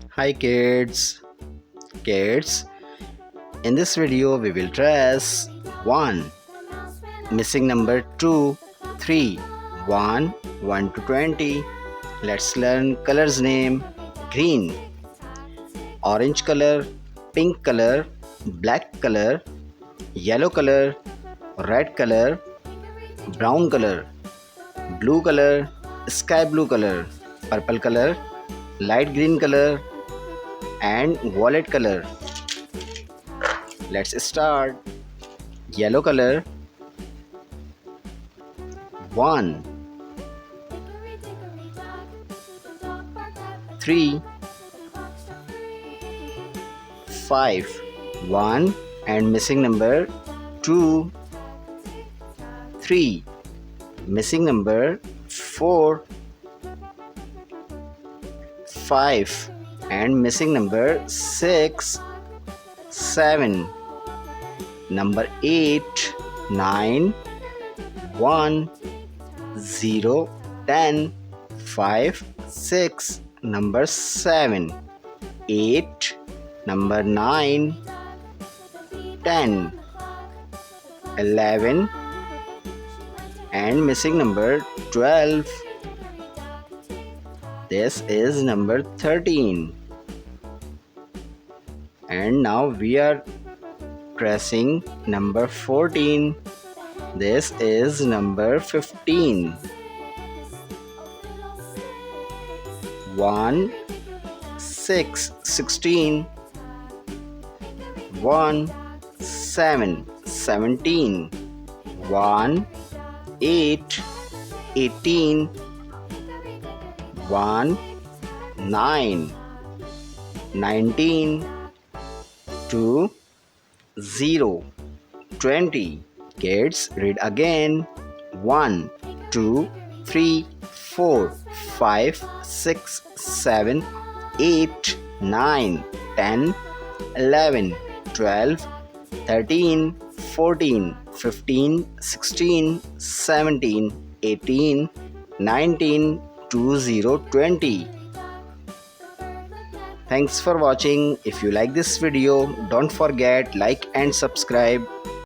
Hi kids, in this video we will trace 1, missing number 2, 3, 1, 1 to 20. Let's learn colors name: green, orange color, pink color, black color, yellow color, red color, brown color, blue color, sky blue color, purple color, light green color, and violet color. Let's start. Yellow color: 1, 3, 5, 1 and missing number 2, 3, missing number 4, 5 and missing number 6, 7, number 8, 9, 1, 0, 10, 5, 6, number 7, 8, number 9, 10, 11 and missing number 12. This is number 13. And now we are pressing number 14. This is number 15. 1, 6, 16. 1, 7, 17. 1, 8, 18. 1, 9, 19. 2, 0, 20. Kids, read again. 1, 2, 3, 4, 5, 6, 7, 8, 9, 10, 11, 12, 13, 14, 15, 16, 17, 18, 19, 20, 20. Thanks for watching. If you like this video, don't forget like and subscribe.